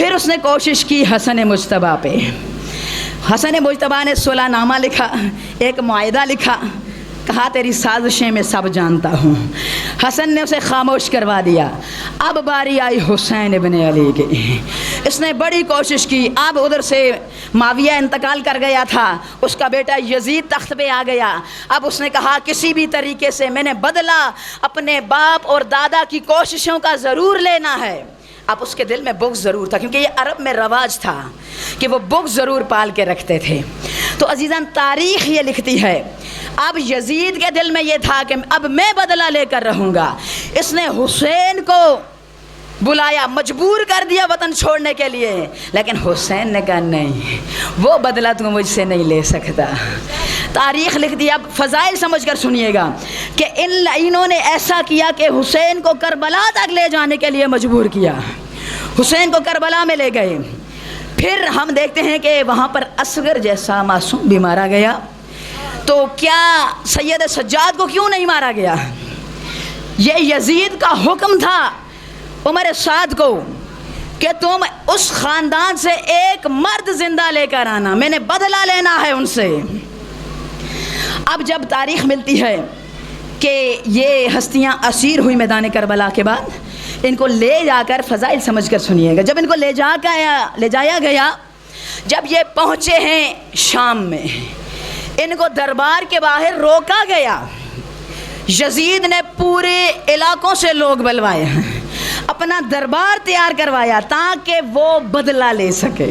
फिर उसने कोशिश की हसन मुज्तबा पे। हसन मुज्तबा ने सुलहनामा लिखा, एक मुआहिदा लिखा, कहा तेरी साजिशें मैं सब जानता हूँ। हसन ने उसे खामोश करवा दिया। अब बारी आई हुसैन इब्ने अली की। इसने बड़ी कोशिश की। अब उधर से माविया इंतकाल कर गया था, उसका बेटा यजीद तख्त पे आ गया। अब उसने कहा किसी भी तरीके से मैंने बदला अपने बाप और दादा की कोशिशों का ज़रूर लेना है। अब उसके दिल में बुग़्ज़ ज़रूर था, क्योंकि ये अरब में रवाज था कि वो बुग़्ज़ ज़रूर पाल के रखते थे। तो अजीज़ान, तारीख़ ये लिखती है अब यजीद के दिल में ये था कि अब मैं बदला लेकर रहूँगा। इसने हुसैन को बुलाया, मजबूर कर दिया वतन छोड़ने के लिए, लेकिन हुसैन ने कहा नहीं, वो बदला तुम मुझसे नहीं ले सकता। तारीख़ लिख दिया। अब फ़ज़ाइल समझ कर सुनिएगा कि इन्होंने ऐसा किया कि हुसैन को करबला तक ले जाने के लिए मजबूर किया। हुसैन को करबला में ले गए। फिर हम देखते हैं कि वहाँ पर असगर जैसा मासूम भी मारा गया। तो क्या सैयद सज्जाद को क्यों नहीं मारा गया? ये यजीद का हुक्म था उमर साद को कि तुम उस ख़ानदान से एक मर्द ज़िंदा लेकर आना, मैंने बदला लेना है उनसे। अब जब तारीख़ मिलती है कि ये हस्तियाँ असीर हुई मैदान करबला के बाद, इनको ले जाकर फ़ज़ाइल समझ कर सुनिएगा। जब इनको ले जाया गया, जब ये पहुँचे हैं शाम में, इनको दरबार के बाहर रोका गया। यजीद ने पूरे इलाकों से लोग बुलवाए हैं, अपना दरबार तैयार करवाया ताकि वो बदला ले सके।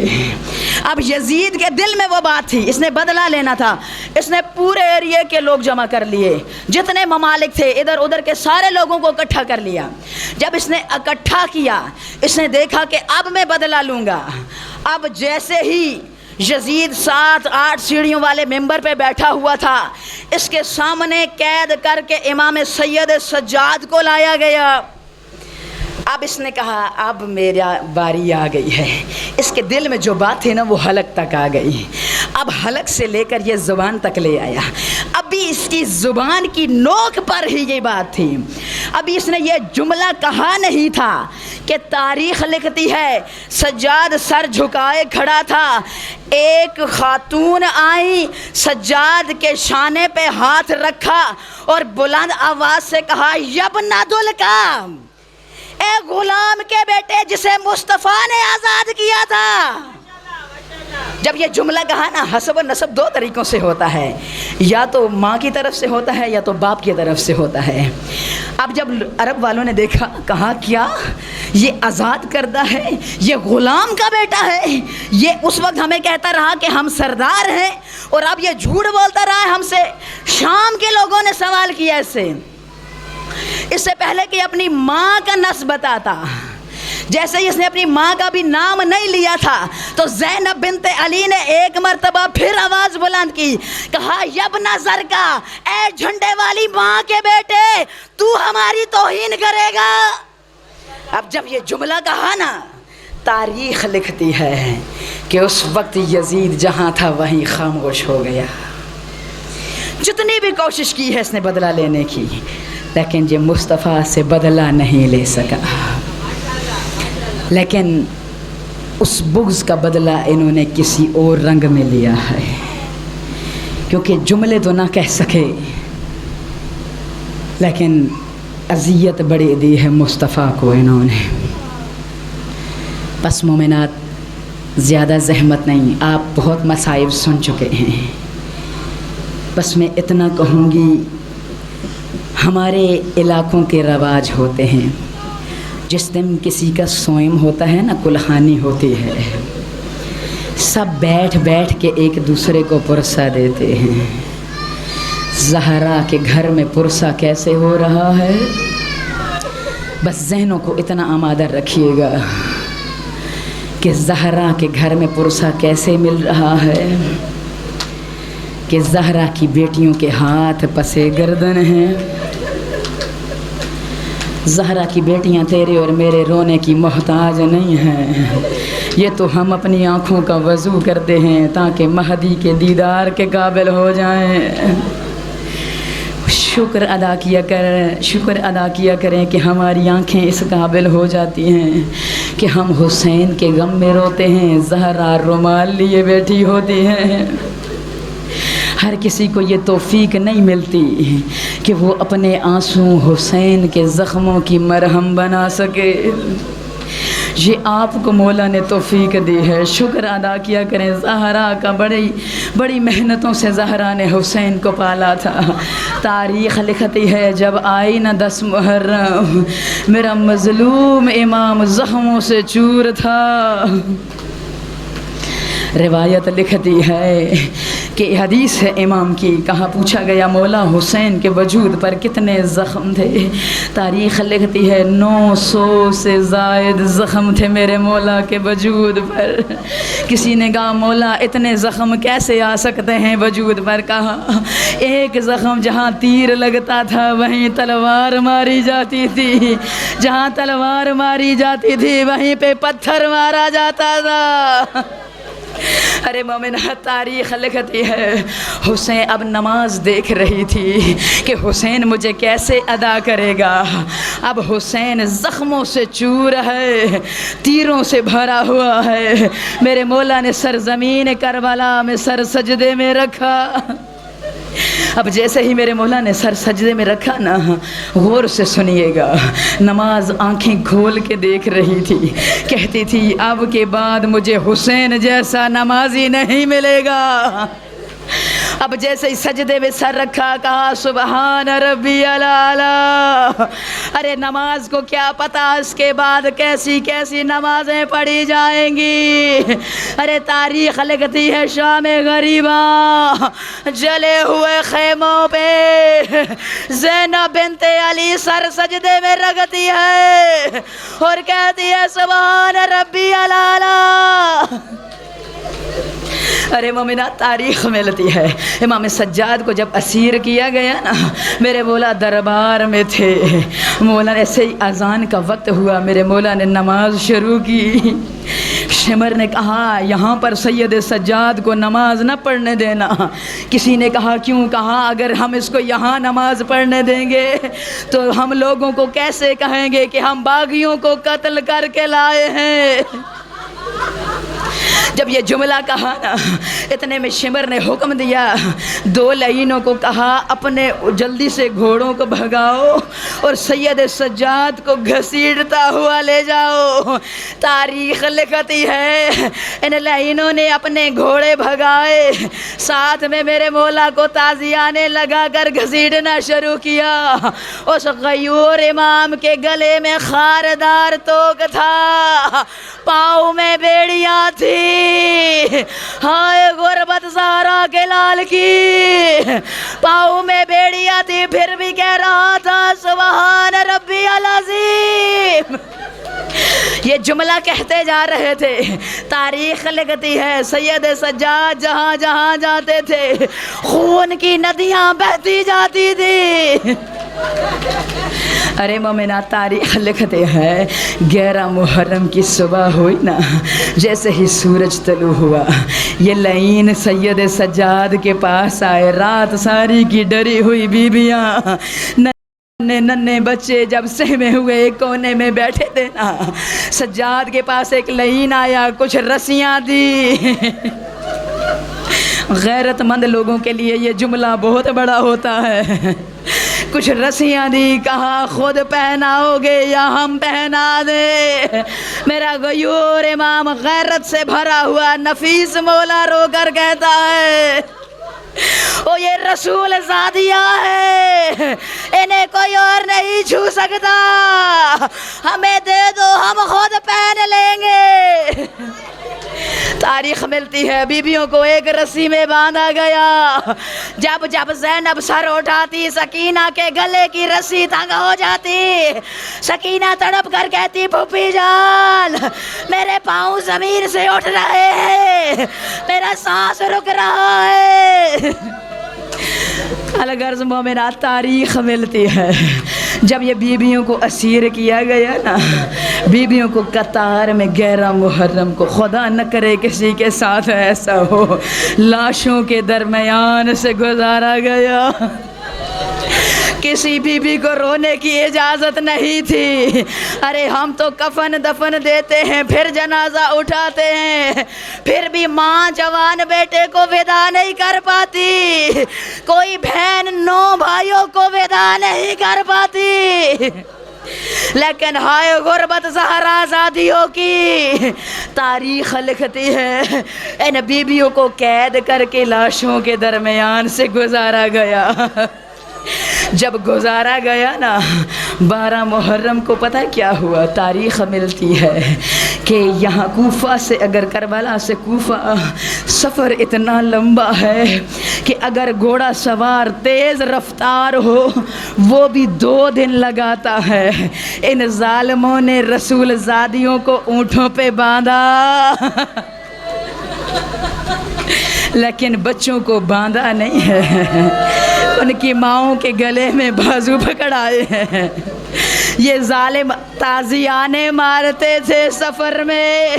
अब यजीद के दिल में वो बात थी, इसने बदला लेना था। इसने पूरे एरिया के लोग जमा कर लिए, जितने ममालिक थे इधर उधर के सारे लोगों को इकट्ठा कर लिया। जब इसने इकट्ठा किया, इसने देखा कि अब मैं बदला लूँगा। अब जैसे ही यजीद 7-8 सीढ़ियों वाले मेंबर पे बैठा हुआ था, इसके सामने कैद करके इमाम सैयद सज्जाद को लाया गया। अब इसने कहा अब मेरा बारी आ गई है। इसके दिल में जो बात थी ना, वो हलक तक आ गई। अब हलक से लेकर ये ज़ुबान तक ले आया। अभी इसकी ज़ुबान की नोक पर ही ये बात थी। अभी इसने ये जुमला कहा नहीं था कि तारीख़ लिखती है सज्जाद सर झुकाए खड़ा था, एक खातून आई, सज्जाद के शाने पे हाथ रखा और बुलंद आवाज़ से कहा यब्ना दुल का, ए गुलाम के बेटे जिसे मुस्तफ़ा ने आज़ाद किया था। जब ये जुमला कहा ना, हसब और नसब 2 तरीक़ों से होता है, या तो माँ की तरफ से होता है या तो बाप की तरफ से होता है। अब जब अरब वालों ने देखा, कहा क्या ये आज़ाद करदा है, ये ग़ुलाम का बेटा है, ये उस वक्त हमें कहता रहा कि हम सरदार हैं और अब ये झूठ बोलता रहा है हमसे। शाम के लोगों ने सवाल किया इससे पहले कि अपनी माँ का नस्ब बताता। जैसे ही इसने अपनी माँ का भी नाम नहीं लिया था, तो ज़ैनब बिन्ते अली ने एक मर्तबा फिर आवाज़ बुलंद की, कहा यब्ना ज़रका, ए झंडे वाली माँ के बेटे, तू हमारी तौहीन करेगा। अब जब ये जुमला कहा ना, तारीख़ लिखती है कि उस वक्त यजीद जहाँ था वहीं खामोश हो गया। जितनी भी कोशिश की है इसने बदला लेने की, लेकिन ये मुस्तफ़ा से बदला नहीं ले सका। लेकिन उस बुग़्ज़ का बदला इन्होंने किसी और रंग में लिया है, क्योंकि जुमले तो ना कह सके, लेकिन अज़ियत बड़ी दी है मुस्तफ़ा को इन्होंने। बस मोमिनात, ज़्यादा ज़हमत नहीं, आप बहुत मसाइब सुन चुके हैं। बस मैं इतना कहूँगी, हमारे इलाक़ों के रवाज होते हैं, जिस दिन किसी का सोइम होता है ना, कुल्हानी होती है, सब बैठ बैठ के एक दूसरे को पुरसा देते हैं। ज़हरा के घर में पुरसा कैसे हो रहा है, बस ज़हनों को इतना आमादा रखिएगा कि ज़हरा के घर में पुरसा कैसे मिल रहा है कि ज़हरा की बेटियों के हाथ पसे गर्दन हैं। ज़हरा की बेटियां तेरे और मेरे रोने की मोहताज नहीं हैं, ये तो हम अपनी आँखों का वज़ू करते हैं ताकि महदी के दीदार के काबिल हो जाएं। शुक्र अदा किया करें कि हमारी आँखें इस काबिल हो जाती हैं कि हम हुसैन के गम में रोते हैं। ज़हरा रुमाल लिए बैठी होती हैं। हर किसी को ये तौफीक नहीं मिलती कि वो अपने आंसू हुसैन के ज़ख्मों की मरहम बना सके। ये आपको मौला ने तौफीक दी है, शुक्र अदा किया करें। ज़हरा का बड़ी मेहनतों से ज़हरा ने हुसैन को पाला था। तारीख़ लिखती है जब आई न 10 मुहर्रम मेरा मज़लूम इमाम ज़ख्मों से चूर था। रिवायत लिखती है कि हदीस है इमाम की, कहा पूछा गया मौला हुसैन के वजूद पर कितने ज़ख़म थे। तारीख़ लिखती है 900 से ज़ायद ज़ख़म थे मेरे मौला के वजूद पर। किसी ने कहा मौला इतने ज़ख़म कैसे आ सकते हैं वजूद पर? कहा एक ज़ख़म जहाँ तीर लगता था वहीं तलवार मारी जाती थी, जहाँ तलवार मारी जाती थी वहीं पे पत्थर मारा जाता था। अरे मोमिना, तारीख़ लिखती है हुसैन अब नमाज देख रही थी कि हुसैन मुझे कैसे अदा करेगा। अब हुसैन ज़ख्मों से चूर है, तीरों से भरा हुआ है। मेरे मौला ने सरज़मीन करबला में सर सजदे में रखा। अब जैसे ही मेरे मौला ने सर सजदे में रखा ना, गौर से सुनिएगा, नमाज आंखें खोल के देख रही थी। कहती थी अब के बाद मुझे हुसैन जैसा नमाजी नहीं मिलेगा। अब जैसे ही सजदे में सर रखा, कहा सुबहान रब्बी अला। अरे नमाज को क्या पता इसके बाद कैसी कैसी नमाजें पढ़ी जाएंगी। अरे तारीख़ लिखती है शाम गरीबा जले हुए खेमों पे ज़ैनब बिन्ते अली सर सजदे में रखती है और कहती है सुबहान रब्बी अला। अरे मोमिना, तारीख़ मिलती है इमाम सज्जाद को जब असीर किया गया ना, मेरे मौला दरबार में थे। मौला ने ऐसे ही अज़ान का वक्त हुआ, मेरे मौला ने नमाज शुरू की। शिमर ने कहा यहाँ पर सैयद सज्जाद को नमाज न पढ़ने देना। किसी ने कहा क्यों? कहा अगर हम इसको यहाँ नमाज पढ़ने देंगे तो हम लोगों को कैसे कहेंगे कि हम बागियों को कत्ल करके लाए हैं। जब ये जुमला कहा ना, इतने में शिमर ने हुक्म दिया, 2 लाइनों को कहा अपने जल्दी से घोड़ों को भगाओ और सैयद सज्जाद को घसीटता हुआ ले जाओ। तारीख़ लिखती है इन लाइनों ने अपने घोड़े भगाए, साथ में मेरे मौला को ताज़ियाने लगा कर घसीटना शुरू किया। उस गयूर इमाम के गले में खारदार तोक था, पाँव में बेड़ियाँ थी। हाय गुरबत ज़हरा के लाल की, पाँव में बेड़ियाँ थी, फिर भी कह रहा था सुबहान रब्बी अज़ीम। ये जुमला कहते जा रहे थे। तारीख़ लिखती है सैयद सज्जाद जहाँ जहाँ जाते थे खून की नदियाँ बहती जाती थी। अरे मोमिना, तारीख़ लिखते हैं 11 मुहर्रम की सुबह हुई ना, जैसे ही सूरज तलू हुआ, ये लाइन सैयद सज्जाद के पास आए। रात सारी की डरी हुई बीबियाँ, नन्हे बच्चे जब सहमे हुए एक कोने में बैठे थे ना, सज्जाद के पास एक लाइन आया, कुछ रस्सियाँ दी। गैरतमंद लोगों के लिए ये जुमला बहुत बड़ा होता है। कुछ रस्सियाँ दी, कहा खुद पहनाओगे या हम पहना दे। मेरा गयूर इमाम गैरत से भरा हुआ नफीस मौला रोकर कहता है ओ ये रसूल ज़ादिया है, इन्हें कोई और नहीं छू सकता, हमें दे दो हम खुद पहन लेंगे। तारीख़ मिलती है बीबियों को एक रस्सी में बांधा गया। जब जब ज़ैनब सर उठाती सकीना के गले की रस्सी तंग हो जाती। सकीना तड़प कर कहती फूफी जान मेरे पाँव ज़मीन से उठ रहे हैं, मेरा सांस रुक रहा है। अलगर्ज़ मोमिना, तारीख़ मिलती है जब ये बीबियों को असीर किया गया ना, बीबियों को कतार में 11 मुहर्रम को, खुदा न करे किसी के साथ ऐसा हो, लाशों के दरमियान से गुजारा गया। किसी बीबी को रोने की इजाज़त नहीं थी। अरे हम तो कफन दफन देते हैं, फिर जनाजा उठाते हैं, फिर भी माँ जवान बेटे को विदा नहीं कर पाती, कोई बहन 9 भाइयों को विदा नहीं कर पाती। लेकिन हाय गुर्बत ज़हराज़ादियों की, तारीख लिखती है इन बीबियों को कैद करके लाशों के दरमियान से गुजारा गया। जब गुजारा गया ना 12 मुहर्रम को, पता है क्या हुआ? तारीख़ मिलती है कि यहाँ कूफा से, अगर करबला से कूफा सफ़र इतना लंबा है कि अगर घोड़ा सवार तेज़ रफ्तार हो वो भी 2 दिन लगाता है। इन जालिमों ने रसूल ज़ादियों को ऊँटों पे बांधा लेकिन बच्चों को बांधा नहीं है, उनकी माओं के गले में बाजू पकड़ाए हैं। ये जालिम ताज़ियाने मारते थे सफ़र में।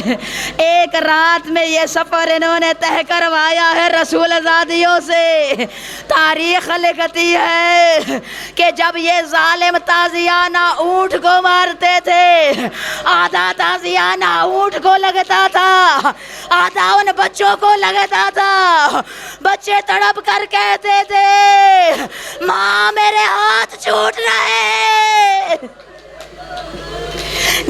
एक रात में ये सफ़र इन्होंने तय करवाया है रसूल ज़ादियों से। तारीख़ लिखती है कि जब ये जालिम ताज़ियाना ऊँट को मारते थे, आधा ताज़ियाना ऊँट को लगता था, आधा उन बच्चों को लगता था। बच्चे तड़प कर कहते थे, माँ मेरे हाथ छूट रहे।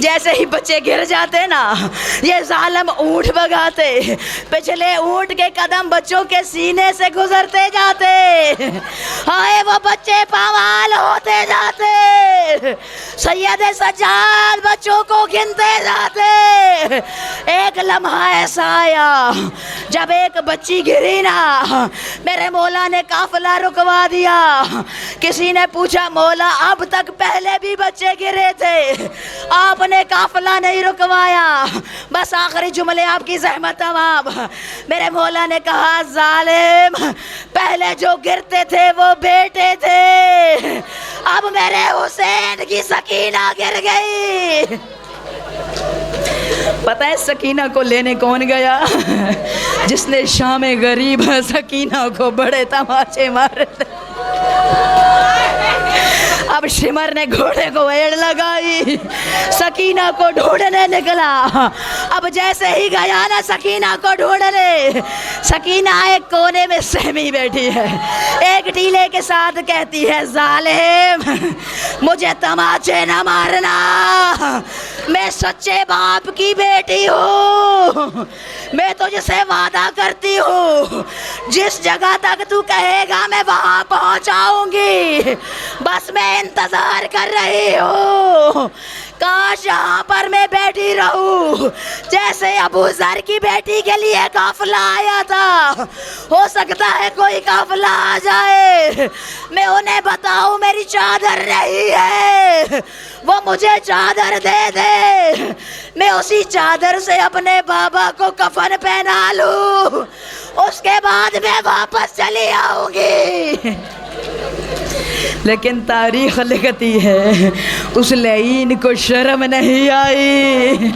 जैसे ही बच्चे गिर जाते ना, ये जालिम ऊँट भगाते, पिछले ऊँट के कदम बच्चों के सीने से गुजरते जाते। हाय वो बच्चे पामाल होते जाते, सैयद सज्जाद बच्चों को गिनते जाते। एक लम्हा ऐसा आया जब एक बच्ची गिरी ना, मेरे मौला ने काफिला रुकवा दिया। किसी ने पूछा, मौला अब तक पहले भी बच्चे गिरे थे, आपने काफिला नहीं रुकवाया, बस आखिरी जुमले आपकी ज़हमत तमाम। मेरे मौला ने कहा, जालिम पहले जो गिरते थे वो बेटे थे, अब मेरे हुसैन की सकीना गिर गई। पता है सकीना को लेने कौन गया? जिसने शाम गरीब सकीना को बड़े तमाचे मारे। अब शिमर ने घोड़े को एड़ लगाई, सकीना को ढूंढने निकला। अब जैसे ही गया ना सकीना को ढूंढने, सकीना एक कोने में सहमी बैठी है, एक टीले के साथ कहती है, जालिम मुझे तमाचे न मारना, मैं सच्चे बाप की बेटी हूँ, मैं तुझसे वादा करती हूँ जिस जगह तक तू कहेगा मैं वहाँ पहुँचाऊँगी, बस मैं इंतज़ार कर रही हूँ। काश यहाँ पर मैं बैठी रहूं, जैसे अबू ज़र की बेटी के लिए काफिला आया था, हो सकता है कोई काफिला आ जाए, मैं उन्हें बताऊं मेरी चादर नहीं है, वो मुझे चादर दे दे, मैं उसी चादर से अपने बाबा को कफन पहना लूं, उसके बाद मैं वापस चली आऊंगी। लेकिन तारीख लिखती है उस लईन को शर्म नहीं आई,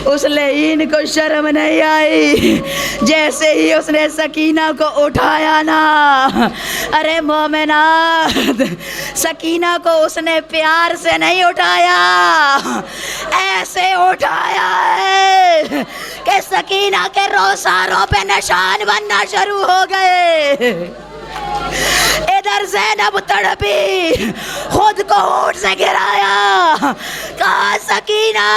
उस लईन को शर्म नहीं आई। जैसे ही उसने सकीना को उठाया ना, अरे मोमिना, सकीना को उसने प्यार से नहीं उठाया, ऐसे उठाया है कि सकीना के रोसारों पे निशान बनना शुरू हो गए। इधर ज़ैनब तड़पी, खुद को ऊँट से गिराया, कहा सकीना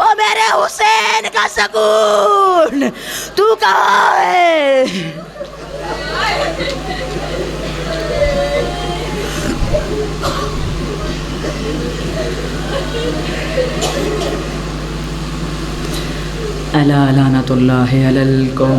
ओ मेरे हुसैन का सकून, तू कहाँ है? अला लानतुल्लाहि अलल कौम